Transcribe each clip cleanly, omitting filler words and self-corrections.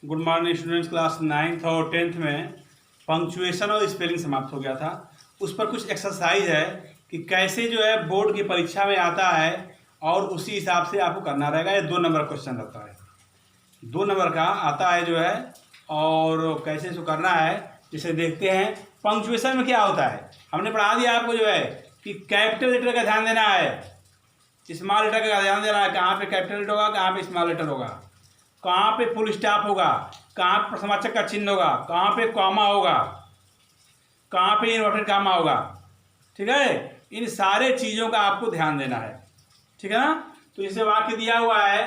Good morning students. Class 9th और 10th में punctuation और स्पेलिंग समाप्त हो गया था। उस पर कुछ एक्सरसाइज है कि कैसे जो है बोर्ड की परीक्षा में आता है और उसी हिसाब से आपको करना रहेगा। ये 2 नंबर क्वेश्चन रहता है, 2 नंबर का आता है जो है, और कैसे इसको करना है जिसे देखते हैं। पंक्चुएशन में क्या होता है हमने पढ़ा दिया आपको जो है कि कैपिटल लेटर का ध्यान देना है, स्मॉल लेटर का ध्यान देना है। कहाँ पे कैपिटल लेटर होगा, कहाँ पे स्मॉल लेटर होगा, कहाँ पे फुल स्टॉप होगा, कहाँ पे प्रश्नवाचक का चिन्ह होगा, कहाँ पे कॉमा होगा, कहाँ पे इन्वर्टेड कॉमा होगा। ठीक है, इन सारे चीज़ों का आपको ध्यान देना है। ठीक है ना। तो इसे वाक्य दिया हुआ है,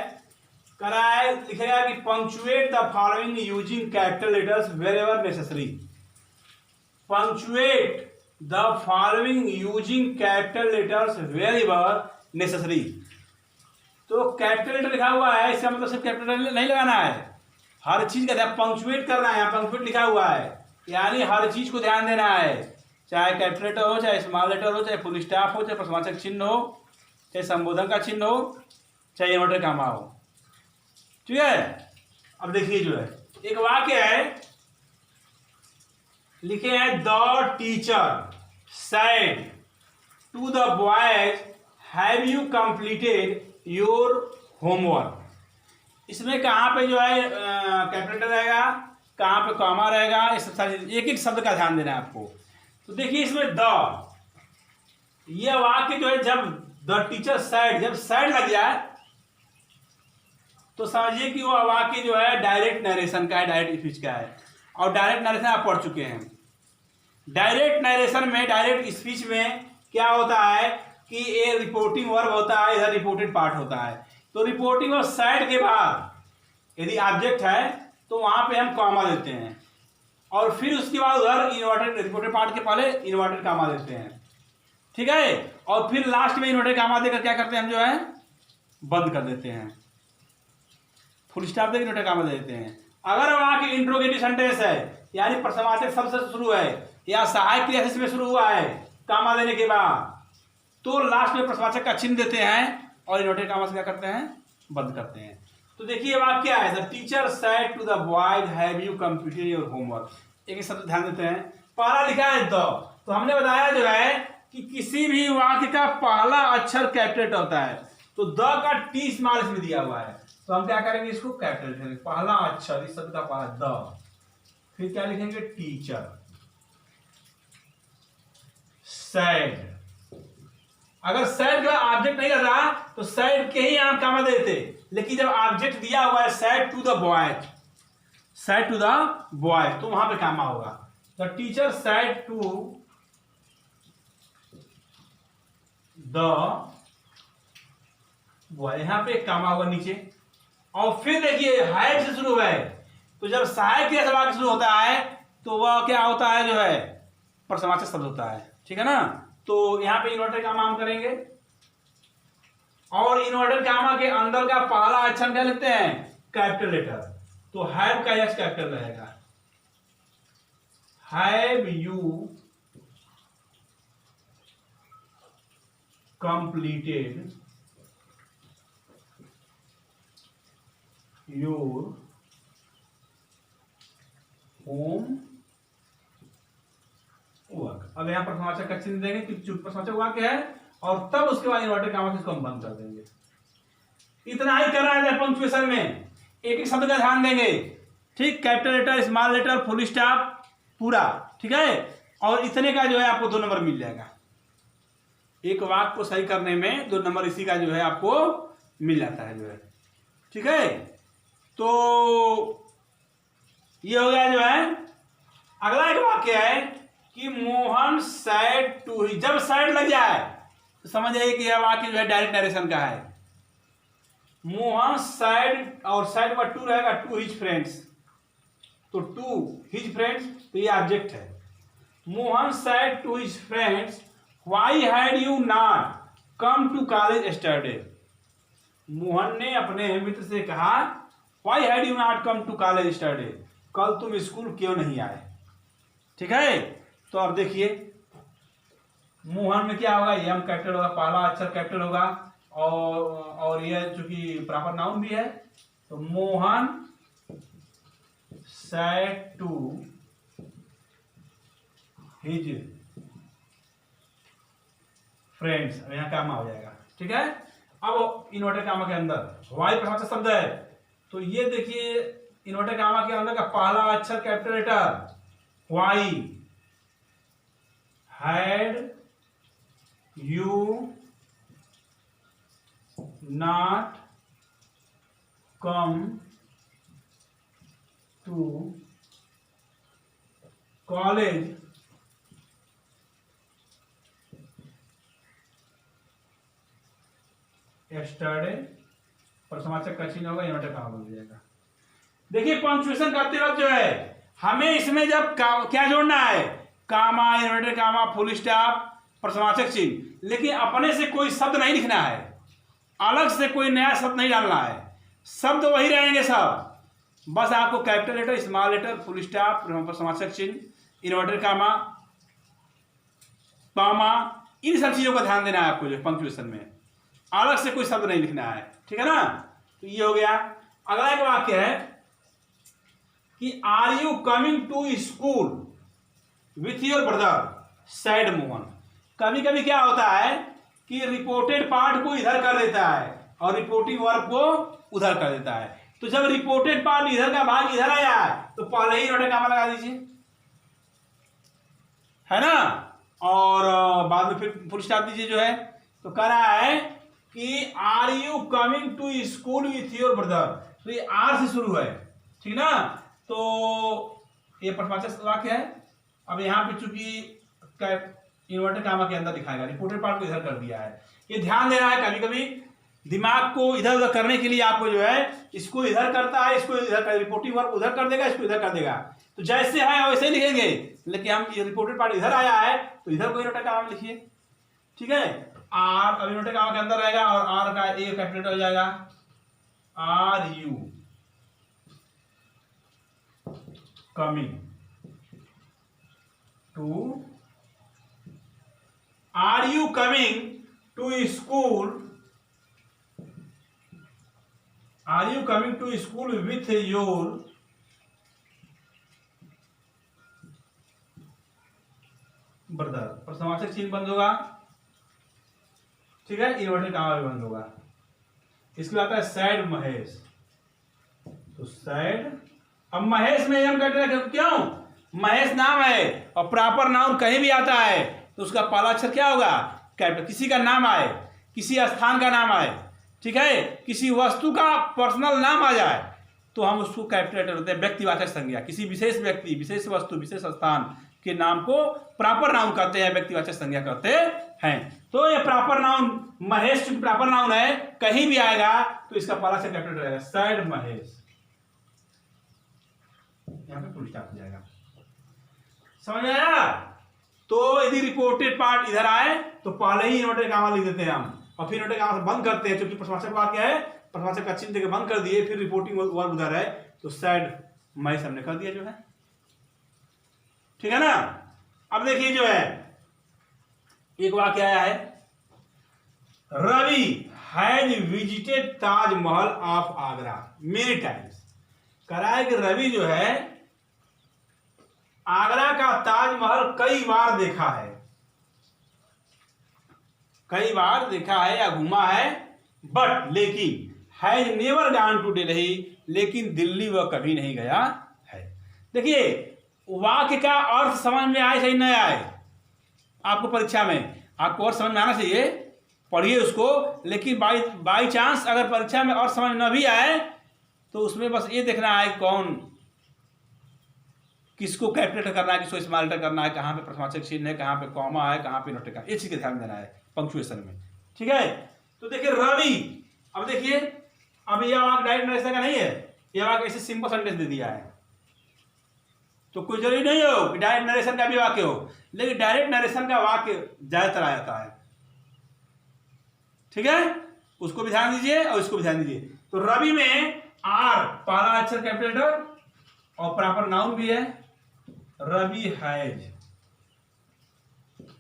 करा है, लिखेगा कि punctuate the following using capital letters wherever necessary. Punctuate the following using capital letters wherever necessary. तो कैपिटल लेटर लिखा हुआ है, इसका मतलब सिर्फ कैपिटल नहीं लगाना है, हर चीज का ध्यान पंक्चुएट करना है। यहाँ पंक्चुएट लिखा हुआ है यानी हर चीज को ध्यान देना है, चाहे कैपिटल लेटर हो, चाहे स्मॉल लेटर हो, चाहे फुल स्टॉप हो, चाहे प्रश्नवाचक चिन्ह हो, चाहे संबोधन का चिन्ह हो, चाहे इन्वर्टेड कॉमा हो। ठीक है। अब देखिए जो है एक वाक्य है, लिखे हैं the teacher said to the boys have you completed your homework. इसमें कहाँ पे जो है कैपिटल रहेगा, कहाँ पे कॉमा रहेगा, इस सारी एक एक शब्द का ध्यान देना है आपको। तो देखिए इसमें द, ये वाक्य जो है जब द टीचर सेड, जब सेड लग जाए तो समझिए कि वो वाक्य जो है डायरेक्ट नरेशन का है, डायरेक्ट स्पीच का है। और डायरेक्ट नरेशन आप पढ़ चुके हैं। डायरेक्ट नरेशन में, डायरेक्ट स्पीच में क्या होता है कि ये रिपोर्टिंग वर्ब होता है, इधर रिपोर्टेड पार्ट होता है। तो रिपोर्टिंग और साइड के बाद यदि ऑब्जेक्ट है तो वहां पे हम कॉमा देते हैं, और फिर उसके बाद उधर इन्वर्टेड, रिपोर्टेड पार्ट के पहले इन्वर्टेड कॉमा देते हैं। ठीक है। और फिर लास्ट में इन्वर्टेड कॉमा देकर क्या करते हैं हम जो है बंद कर देते हैं, फुल स्टॉप देकर इन्वर्टेड कॉमा दे देते हैं। अगर वहां की इंट्रोगेटिव सेंटेंस है यानी प्रश्नवाचक शब्द से शुरू है या सहायक क्रिया से शुरू हुआ है कॉमा देने के बाद, तो लास्ट में प्रश्नवाचक का चिन्ह देते हैं और इन्वर्टेड कॉमा से क्या करते हैं बंद करते हैं। तो देखिए वाक्य क्या है, the teacher said to the boys have you completed your homework. एक शब्द ध्यान देते हैं, पहला लिखा है द। तो हमने बताया जो है कि किसी भी वाक्य का पहला अक्षर कैपिटल होता है, तो द का टी स्मॉल इसमें दिया हुआ है, तो हम क्या करेंगे इसको कैपिटल लिखेंगे। पहला अक्षर इस शब्द का पहला द, फिर क्या लिखेंगे टीचर सेड। अगर सेड का ऑब्जेक्ट नहीं रहता तो सेड के ही आप कॉमा देते, लेकिन जब ऑब्जेक्ट दिया हुआ है said to the boys, said to the boys, तो वहां पे कॉमा होगा। The teacher said to the boy, यहां पे कॉमा होगा नीचे। और फिर देखिए हैव से शुरू है, तो जब सहायक क्रिया से वाक्य शुरू होता है तो वह क्या होता है जो है प्रश्नवाचक शब्द होता है। ठीक है ना। तो यहां पे इन्वर्टेड कॉमा हम करेंगे, और इन्वर्टेड कॉमा के अंदर का पहला अक्षर क्या लेते हैं कैपिटल लेटर, तो हैव का यस कैपिटल रहेगा। Have you completed your home work. अब यहां पर प्रश्नवाचक का चिन्ह देंगे क्योंकि प्रश्नवाचक वाक्य है, और तब उसके बाद इन्वर्टेड कॉमा से इसको हम बंद कर देंगे। इतना ही करना है पंक्चुएशन में, एक एक शब्द का ध्यान देंगे। ठीक, capital letter, small letter, full stop, पूरा। ठीक है। और इतने का जो है आपको 2 नंबर मिल जाएगा। एक वाक्य को सही करने में 2 नंबर इसी का जो है आपको मिल जाता है जो है। ठीक है। तो ये हो गया जो है। अगला एक वाक्य है कि मोहन सैड टू ही, जब सैड लग जाए तो समझ जाइए कि यह वाक्य जो है डायरेक्ट नरेशन का है। मोहन सैड, और सैड पर टू रहेगा, टू हिज फ्रेंड्स, तो टू हिज फ्रेंड्स, तो ये ऑब्जेक्ट है। Mohan said to his friends why had you not come to college yesterday. Mohan ने अपने मित्र से कहा why had you not come to college yesterday, कल तुम स्कूल क्यों नहीं आए। ठीक है। तो अब देखिए मोहन में क्या होगा, एम कैपिटल होगा, पहला अक्षर कैपिटल होगा, और ये चूंकि प्रॉपर नाउन भी है, तो Mohan said to his friends. अब यहाँ कामा हो जाएगा, ठीक है। अब इन्वर्टेड कामा के अंदर वाई प्रश्नवाचक शब्द है, तो ये देखिए इन्वर्टेड कामा के अंदर का पहला अक्षर capital letter Y. Had you not come to college yesterday, प्रश्नवाचक का चिन्ह होगा, इन्वर्टेड कामा बन जाएगा। देखिए पंक्चुएशन करते वक्त जो है हमें इसमें जब क्या जोड़ना है, कामा, इन्वर्टेड कामा, फुल स्टॉप, प्रश्नवाचक चिन्ह, लेकिन अपने से कोई शब्द नहीं लिखना है, अलग से कोई नया शब्द नहीं डालना है, शब्द वही रहेंगे सब। बस आपको capital letter, small letter, full stop, प्रश्नवाचक चिन्ह, इन्वर्टेड कामा, कॉमा, इन सब चीजों का ध्यान देना है आपको जो पंक्चुएशन में, अलग से कोई शब्द नहीं लिखना है, ठीक है ना। तो ये हो गया। अगला एक वाक्य है कि are you coming to school with your brother, said Mohan. कभी कभी क्या होता है कि रिपोर्टेड पार्ट को इधर कर देता है और रिपोर्टिंग वर्ब को उधर कर देता है। तो जब रिपोर्टेड पार्ट इधर का भाग इधर आया तो पहले ही इन्वर्टेड कामा लगा दीजिए, है ना, और बाद में फिर फुल स्टॉप दीजिए जो है। तो कह रहा है कि are you coming to school with your brother, तो ये आर से शुरू है, ठीक ना। तो ये प्रश्नवाचक वाक्य है। अब यहाँ पे चूंकि इन्वर्टेड कामा के अंदर दिखाएगा, रिपोर्टेड पार्ट को इधर कर दिया है, ये ध्यान देना है। कभी कभी दिमाग को इधर उधर करने के लिए आपको जो है इसको इधर करता है, इसको इधर कर, रिपोर्टिंग वर्ब उधर कर देगा, इसको इधर कर देगा, तो जैसे है वैसे ही लिखेंगे। लेकिन हम ये रिपोर्टेड पार्ट इधर आया है तो इधर को इन्वर्टेड कामा में लिखिए, ठीक है। आर अब इन्वर्टेड कामा के अंदर रहेगा और आर का ए कैपिटल हो जाएगा, are you coming to, are you coming to school, are you coming to school with your brother, प्रश्नवाचक चिन्ह बंद होगा, ठीक है, इन्वर्टेड कामा भी बंद होगा। इसके बाद आता है सैड महेश, तो सैड। अब महेश में हम कहते हैं क्यों, महेश नाम है और प्रॉपर नाउन कहीं भी आता है तो उसका पहला अक्षर क्या होगा, कैपिटल। किसी का नाम आए, किसी स्थान का नाम आए, ठीक है, किसी वस्तु का पर्सनल नाम आ जाए तो हम उसको कैपिटल लेटर होते हैं, व्यक्तिवाचक संज्ञा। किसी विशेष व्यक्ति, विशेष वस्तु, विशेष स्थान के नाम को प्रॉपर नाउन कहते हैं, व्यक्तिवाचक संज्ञा कहते हैं। तो ये प्रॉपर नाउन महेश चूंकि प्रॉपर नाउन है, कहीं भी आएगा तो इसका पहला अक्षर कैपिटल रहेगा, सैड महेश, यहाँ पे फुल स्टॉप हो जाएगा। समझ में आया। तो यदि रिपोर्टेड पार्ट इधर आए तो पहले ही इन्वर्टेड कामा लिख देते हैं हम, और फिर इन्वर्टेड कामा से बंद करते हैं, क्योंकि प्रश्नवाचक वाक्य है, प्रश्नवाचक का चिन्ह देके बंद कर दिए, फिर रिपोर्टिंग वर्ब उधर है तो सैड महेश हमने कर दिया जो है, ठीक है ना। अब देखिए जो है एक वाक्य आया है, Ravi has visited Taj Mahal of Agra many times. कह रहा है कि रवि जो है आगरा का ताजमहल कई बार देखा है, कई बार देखा है या घूमा है, बट लेकिन has never gone to Delhi, लेकिन दिल्ली वह कभी नहीं गया है। देखिए वाक्य का अर्थ समझ में आए चाहे न आए, आपको परीक्षा में आपको और समझ में आना चाहिए, पढ़िए उसको। लेकिन बाई चांस अगर परीक्षा में और समझ न भी आए तो उसमें बस ये देखना है कौन किसको कैपिटल करना है, किसको स्मॉल लेटर करना है, कहाँ पे प्रश्नवाचक चिन्ह है, कहाँ पे कॉमा है, कहाँ पे इन्वर्टेड कामा, ये चीज का ध्यान देना है पंक्चुएशन में, ठीक है। तो देखिए रवि, अब देखिए अब यह वाक्य डायरेक्ट नरेशन का नहीं है, यह वाक्य ऐसे सिंपल सेंटेंस दे दिया है, तो कोई जरूरी नहीं हो कि डायरेक्ट नरेशन का भी वाक्य हो, लेकिन डायरेक्ट नरेशन का वाक्य ज्यादातर आ जाता है, ठीक है। उसको भी ध्यान दीजिए और इसको भी ध्यान दीजिए। तो रवि में आर पहला अक्षर कैपिटल लेटर और प्रॉपर नाउन भी है, रवि हैज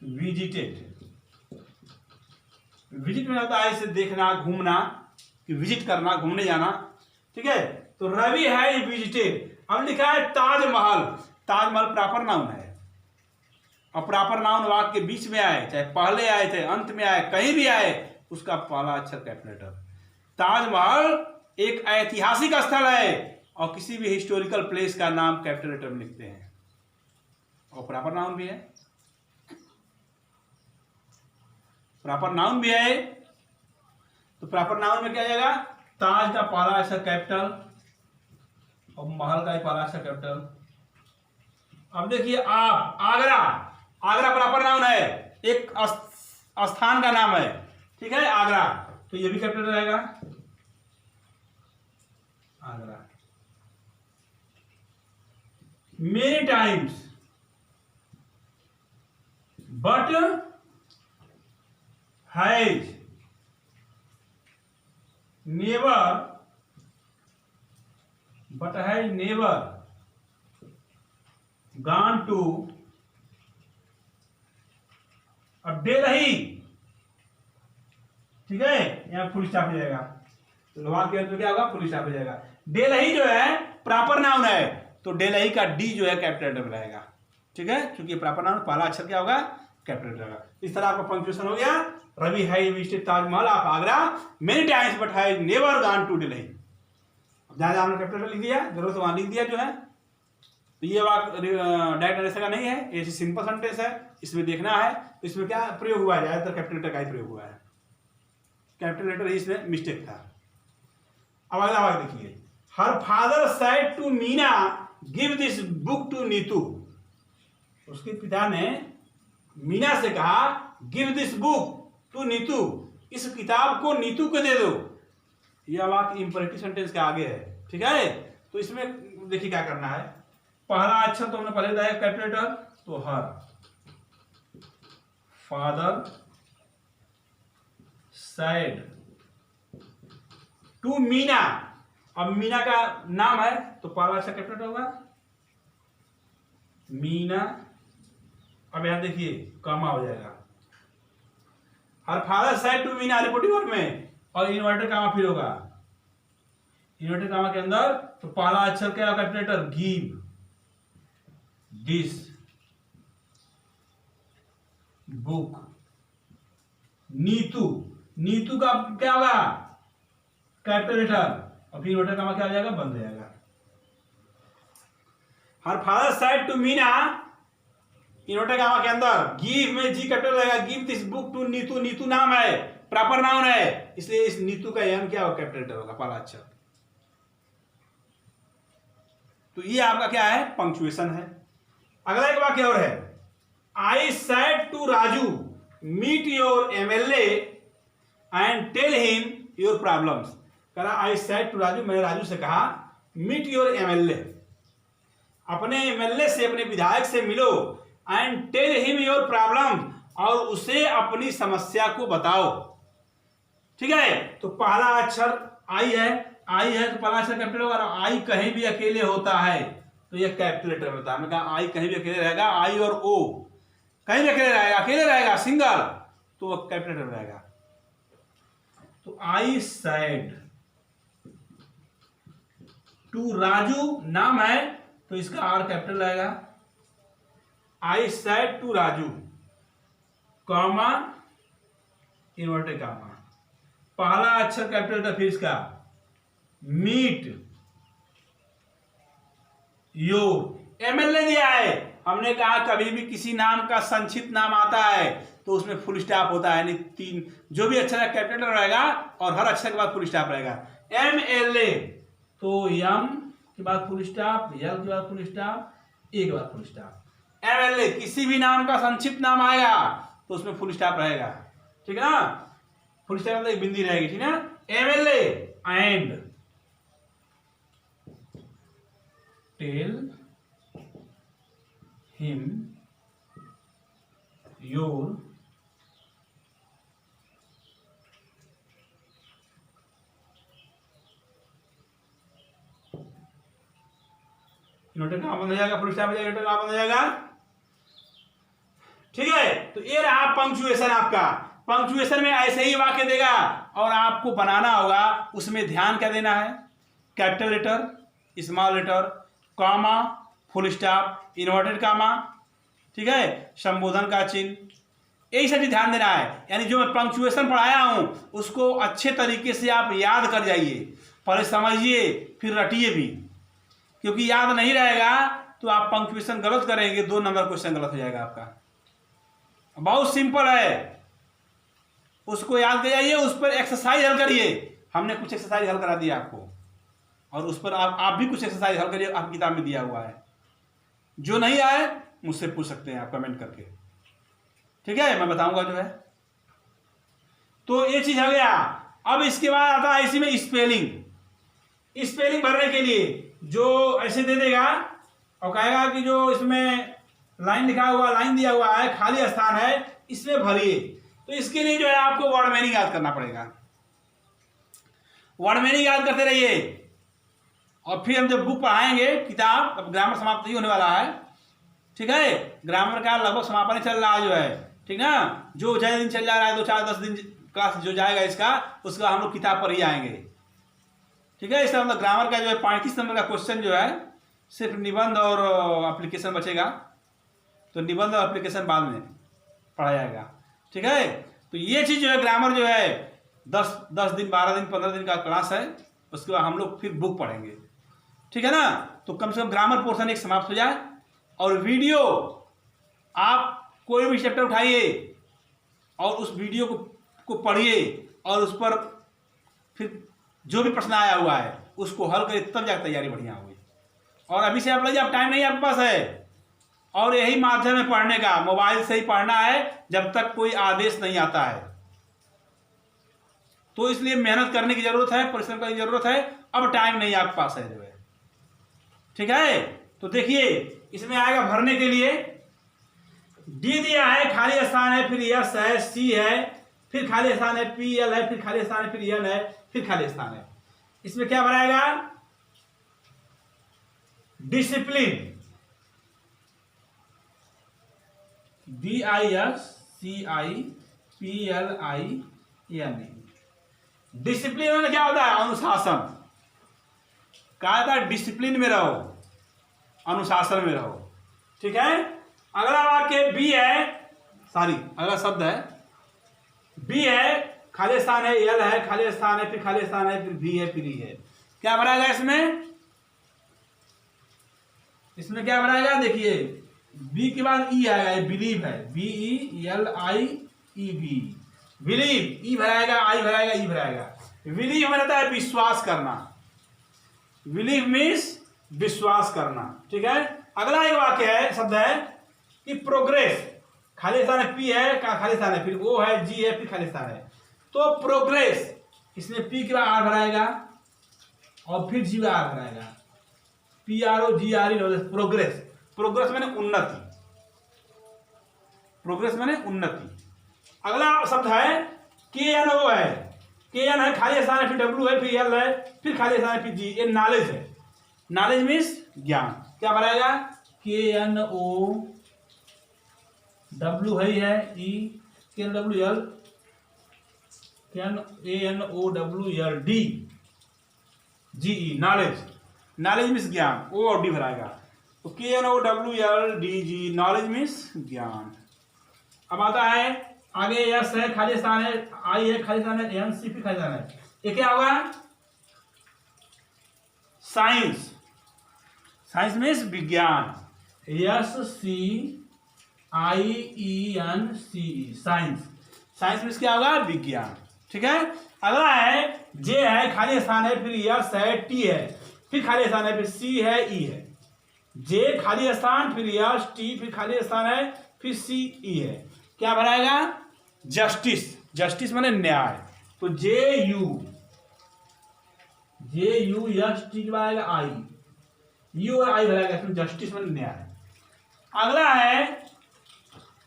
विजिटेड। विजिट में होता है इसे देखना, घूमना, कि विजिट करना, घूमने जाना, ठीक है। तो रवि हैज विजिटेड, अब लिखा है ताजमहल। ताजमहल प्रॉपर नाउन है, और प्रॉपर नाउन वाक्य के बीच में आए, चाहे पहले आए थे अंत में आए, कहीं भी आए, उसका पहला अक्षर कैपिटल लेटर। ताजमहल एक ऐतिहासिक स्थल है, और किसी भी हिस्टोरिकल प्लेस का नाम कैपिटल लेटर में लिखते हैं, और प्रॉपर नाउन भी है। प्रॉपर नाउन भी है, तो प्रॉपर नाउन में क्या जाएगा, ताज का पहला अक्षर कैपिटल और महल का पहला अक्षर कैपिटल। अब देखिए आप, आगरा, आगरा प्रॉपर नाउन है, एक स्थान का नाम है, ठीक है, आगरा, तो ये भी कैपिटल रहेगा, Agra. Many times, but has never, but has never gone to, अब दिल्ली, ठीक है, यहां फुल स्टॉप हो जाएगा, तो लोहार के अंत में क्या होगा, फुल स्टॉप हो जाएगा। दिल्ली जो है प्रॉपर नाउन है, तो दिल्ली का डी जो है कैपिटल लेटर में रहेगा, ठीक है, क्योंकि प्रॉपर नाउन पहला अक्षर क्या होगा, कैपिटल लेटर रहेगा। इस तरह आपका पंक्चुएशन हो गया। Ravi has visited Taj Mahal of Agra many times but has never gone to Delhi. जहां जहां हमने कैपिटल लिख दिया, जरूरत वहां लिख दिया जो है। तो ये वाक्य डायरेक्ट नरेशन का नहीं है, ये सिंपल सेंटेंस है, इसमें देखना है इसमें क्या प्रयोग हुआ है, ज्यादातर कैपिटल लेटर का ही प्रयोग हुआ है, कैपिटल लेटर ही इसमें मिस्टेक था। अब अगला वाक्य देखिए, her father said to Meena give this book to Neetu. उसके पिता ने मीना से कहा give this book to Neetu, इस किताब को नीतू को दे दो। यह वाक्य इंपरेटिव सेंटेंस के आगे है, ठीक है। तो इसमें देखिए क्या करना है, पहला अक्षर तो हमने पहले दिया कैपिटल लेटर, तो her father said to Meena, अब मीना का नाम है तो पहला अक्षर कैपिटल लेटर होगा, मीना। अब यहां देखिए कॉमा हो जाएगा, her father said to Meena reporting word में, और इन्वर्टेड कामा फिर होगा, इन्वर्टेड कामा के अंदर, तो पहला अक्षर क्या होगा capital letter, give this book Neetu, Neetu का क्या होगा कैपिटल लेटर, और फिर इन्वर्टेड कामा क्या हो जाएगा, बंद जाएगा। Her father said to Meena, inverted comma के अंदर गिव में जी कैपिटल रहेगा, give this book to Neetu, Neetu नाम है, प्रॉपर नाउन है, इसलिए इस नीतू का एम क्या होगा, कैपिटल लेटर होगा, पहला अक्षर। तो ये आपका क्या है, पंक्चुएशन है। अगला एक वाक्य और है, I said to Raju meet your MLA and tell him your problems. कह रहा आई सेड टू राजू, मैंने राजू से कहा मीट योर एमएलए, अपने एमएलए से, अपने विधायक से मिलो, and tell him your problem, और उसे अपनी समस्या को बताओ, ठीक है। तो पहला अक्षर आई है, आई है तो पहला अक्षर कैपिटल होगा, और आई कहीं भी अकेले होता है तो यह कैपिटल लेटर में होता है। मैं कहा आई कहीं भी अकेले रहेगा, आई और ओ कहीं भी अकेले रहेगा सिंगल, तो वह कैपिटल लेटर रहेगा। तो आई सेड टू राजू नाम है, तो इसका आर कैपिटल रहेगा, I said to Raju, comma inverted comma, पहला अक्षर कैपिटल लेटर, फिर इसका मीट योर, एमएलए दिया है, हमने कहा कभी भी किसी नाम का संक्षिप्त नाम आता है तो उसमें फुल स्टॉप होता है, यानी तीन जो भी अक्षर कैपिटल लेटर रहेगा और हर अक्षर के बाद फुल स्टॉप रहेगा। एमएलए तो एम के बाद फुल स्टॉप, एल के बाद फुल स्टॉप, ए के बाद फुल स्टॉप। एमएलए किसी भी नाम का संक्षिप्त नाम आएगा तो उसमें फुल स्टॉप रहेगा, ठीक है ना, फुल स्टॉप मतलब एक बिंदी रहेगी, ठीक है ना। MLA and tell him your notation कहां बंद हो जाएगा, फुल स्टॉप हो जाएगा, कहां बंद हो जाएगा, ठीक है। तो ये रहा पंक्चुएशन आपका। पंक्चुएशन में ऐसे ही वाक्य देगा और आपको बनाना होगा, उसमें ध्यान क्या देना है, capital letter, small letter, comma, full stop, inverted comma, ठीक है, संबोधन का चिन्ह, यही सब ध्यान देना है। यानी जो मैं पंक्चुएशन पढ़ाया हूँ उसको अच्छे तरीके से आप याद कर जाइए, पहले समझिए फिर रटिए भी, क्योंकि याद नहीं रहेगा तो आप पंक्चुएशन गलत करेंगे, 2 नंबर क्वेश्चन गलत हो जाएगा आपका। बहुत सिंपल है, उसको याद कर जाइए, उस पर एक्सरसाइज हल करिए। हमने कुछ एक्सरसाइज हल करा दिया आपको, और उस पर आप भी कुछ एक्सरसाइज हल करिए, आपकी किताब में दिया हुआ है। जो नहीं आए मुझसे पूछ सकते हैं आप कमेंट करके, ठीक है, मैं बताऊंगा जो है। तो ये चीज हो गया। अब इसके बाद आता है इसी में स्पेलिंग। स्पेलिंग भरने के लिए जो ऐसे दे देगा और कहेगा कि जो इसमें लाइन लिखा हुआ, लाइन दिया हुआ है, खाली स्थान है, इसमें भरिए। तो इसके लिए जो है आपको वर्ड मीनिंग याद करना पड़ेगा। वर्ड मीनिंग याद करते रहिए, और फिर हम जब बुक पढ़ाएंगे किताब, अब ग्रामर समाप्त ही होने वाला है, ठीक है, ग्रामर का लगभग समापन ही चल रहा है जो है, ठीक ना। जो ज्यादा दिन चल जा रहा है, 2, 4, 10 दिन क्लास जो जाएगा इसका, उसका हम लोग किताब पर ही आएंगे, ठीक है। इसका मतलब ग्रामर का जो है 35 नंबर का क्वेश्चन जो है, सिर्फ निबंध और एप्लीकेशन बचेगा, तो निबंध और एप्लीकेशन बाद में पढ़ा जाएगा, ठीक है। तो ये चीज़ जो है ग्रामर जो है 10 दिन, 12 दिन, 15 दिन का क्लास है, उसके बाद हम लोग फिर बुक पढ़ेंगे, ठीक है ना। तो कम से कम ग्रामर पोर्शन एक समाप्त हो जाए, और वीडियो आप कोई भी चैप्टर उठाइए और उस वीडियो को पढ़िए, और उस पर फिर जो भी प्रश्न आया हुआ है उसको हल करिए, तब जाकर तैयारी बढ़िया होगी। और अभी से आप लगे, अब टाइम नहीं आपके पास है, और यही माध्यम है पढ़ने का, मोबाइल से ही पढ़ना है जब तक कोई आदेश नहीं आता है। तो इसलिए मेहनत करने की जरूरत है, परिश्रम करने की जरूरत है। अब टाइम नहीं आपके पास है जो है, ठीक है। तो देखिए इसमें आएगा भरने के लिए, डी दिया है, खाली स्थान है, फिर यस है, सी है, फिर खाली स्थान है, पी एल है, फिर खाली स्थान है, फिर एन है, फिर खाली स्थान है। इसमें क्या भराएगा? Discipline, DISCIPLIN। डिसिप्लिन में क्या होता है? अनुशासन। कहा था डिसिप्लिन में रहो, अनुशासन में रहो, ठीक है। अगला वाक्य बी है, अगला शब्द है बी है, खाली स्थान है, एल है, खाली स्थान है, फिर खाली स्थान है, फिर भी है, फिर ई है। क्या बनाएगा इसमें? इसमें क्या बनाएगा? देखिए बी के बाद ई आएगा, बिलीव है, BELIEV, बिलीव। ई भराएगा, आई भराएगा, ई भराएगा। बिलीव में रहता है विश्वास करना, बिलीव मीन्स विश्वास करना, ठीक है। अगला एक वाक्य है, शब्द है कि प्रोग्रेस, खाली स्थान है, पी है, खाली स्थान है, फिर ओ है, जी है, फिर खाली स्थान है। तो प्रोग्रेस, इसमें पी के बाद आर भराएगा और फिर जी आर भराएगा, PROGRE, प्रोग्रेस। प्रोग्रेस मैंने उन्नति, प्रोग्रेस मैंने उन्नति। अगला शब्द है KNO है, KN है, खाली स्थान है, फिर W है, फिर L है, फिर खाली स्थान है, फिर G। ये नॉलेज है, नॉलेज मीन्स ज्ञान। क्या बनाएगा? KNO, W है, E, KNWL, ANOWLD, GE, knowledge. Knowledge means ज्ञान, O और D भराएगा। तो KNOWLDG, नॉलेज मीन्स ज्ञान। अब आता है आगे, यस है, खाली स्थान है, आई है, खाली स्थान है, NC, फिर खाली स्थान है। ये क्या होगा? साइंस। साइंस मीन्स विज्ञान, SCIENCE, साइंस। साइंस मीन्स क्या होगा? विज्ञान, ठीक है। अगला है जे है, खाली स्थान है, फिर यस है, टी है, फिर खाली स्थान है, फिर सी है, ई है। जे खाली स्थान, फिर यस, टी, फिर खाली स्थान है, फिर सी, ई है। क्या भराएगा? जस्टिस। जस्टिस माने न्याय, तो JU यस, टी के बाद आएगा आई, यू और आई भराएगा, फिर जस्टिस माने न्याय। अगला है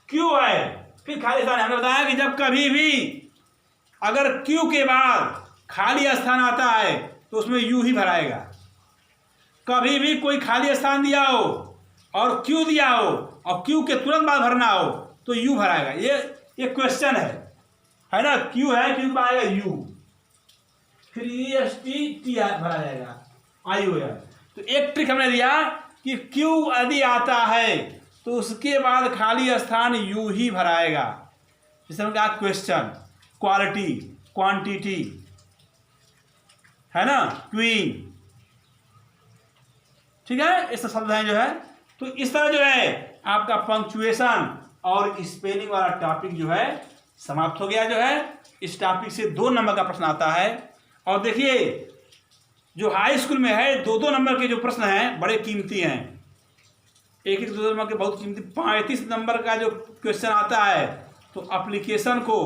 क्यू है, फिर खाली स्थान है। हमने बताया कि जब कभी भी अगर क्यू के बाद खाली स्थान आता है तो उसमें यू ही भराएगा। कभी भी कोई खाली स्थान दिया हो और क्यू दिया हो और क्यू के तुरंत बाद भरना हो तो यू भराएगा। ये क्वेश्चन है ना। क्यू है, क्यू के बाद आएगा यू, फिर EST, टी भरा जाएगा, IOR। तो एक ट्रिक हमने दिया कि क्यों यदि आता है तो उसके बाद खाली स्थान यू ही भराएगा। जैसे हमने कहा क्वेश्चन, क्वालिटी, क्वांटिटी, है ना, क्वीन, ठीक है, इस शब्द हैं जो है। तो इस तरह जो है आपका पंक्चुएशन और स्पेलिंग वाला टॉपिक जो है समाप्त हो गया। जो है इस टॉपिक से 2 नंबर का प्रश्न आता है। और देखिए जो हाई स्कूल में है 2-2 नंबर के जो प्रश्न हैं बड़े कीमती हैं, 1-1 2 नंबर के बहुत कीमती। 35 नंबर का जो क्वेश्चन आता है तो एप्लीकेशन को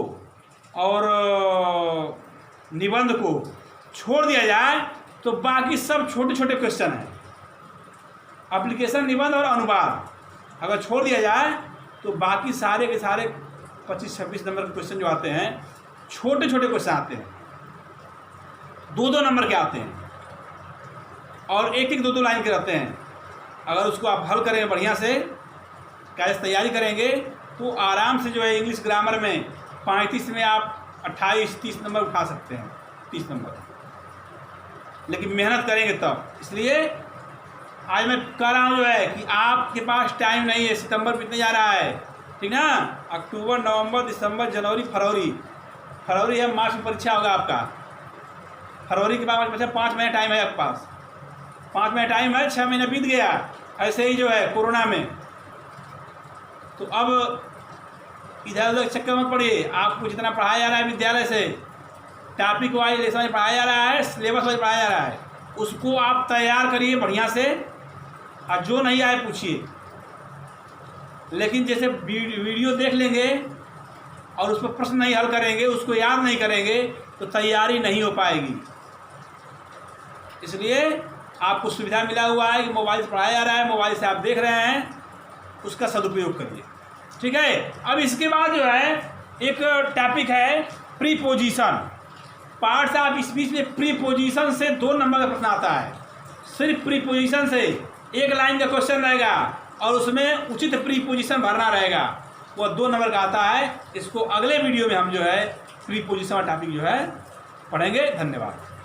और निबंध को छोड़ दिया जाए तो बाकी सब छोटे छोटे क्वेश्चन हैं। एप्लीकेशन, निबंध और अनुवाद अगर छोड़ दिया जाए तो बाकी सारे के सारे 25-26 नंबर के क्वेश्चन जो आते हैं छोटे छोटे क्वेश्चन आते हैं, 2-2 नंबर के आते हैं और 1-1 2-2 लाइन के रहते हैं। अगर उसको आप हल करेंगे बढ़िया से, कैसे तैयारी करेंगे तो आराम से जो है इंग्लिश ग्रामर में 35 में आप 28-30 नंबर उठा सकते हैं, 30 नंबर, लेकिन मेहनत करेंगे तब। इसलिए आज मैं कह रहा हूँ जो है कि आपके पास टाइम नहीं है, सितंबर बीतने जा रहा है, ठीक ना, अक्टूबर, नवंबर, दिसंबर, जनवरी, फरवरी है, मार्च में परीक्षा होगा आपका। फरवरी के बाद बच्चा 5 महीने टाइम है आपके पास, 5 महीने टाइम है, 6 महीने बीत गया ऐसे ही जो है कोरोना में। तो अब इधर उधर चक्कर मत पड़िए, आपको जितना पढ़ाया जा रहा है विद्यालय से, टॉपिक वाइज लेसन में पढ़ाया जा रहा है, सिलेबस वाइज पढ़ाया जा रहा है, उसको आप तैयार करिए बढ़िया से, और जो नहीं आए पूछिए। लेकिन जैसे वीडियो देख लेंगे और उस पर प्रश्न नहीं हल करेंगे, उसको याद नहीं करेंगे तो तैयारी नहीं हो पाएगी। इसलिए आपको सुविधा मिला हुआ है कि मोबाइल से पढ़ाया जा रहा है, मोबाइल से आप देख रहे हैं, उसका सदुपयोग करिए, ठीक है। अब इसके बाद जो है एक टॉपिक है प्रीपोजिशन। पार्ट्स ऑफ स्पीच में प्रीपोजिशन से 2 नंबर का प्रश्न आता है। सिर्फ प्रीपोजिशन से 1 लाइन का क्वेश्चन रहेगा और उसमें उचित प्रीपोजिशन भरना रहेगा, वो 2 नंबर का आता है। इसको अगले वीडियो में हम जो है प्रीपोजिशन का टॉपिक जो है पढ़ेंगे। धन्यवाद।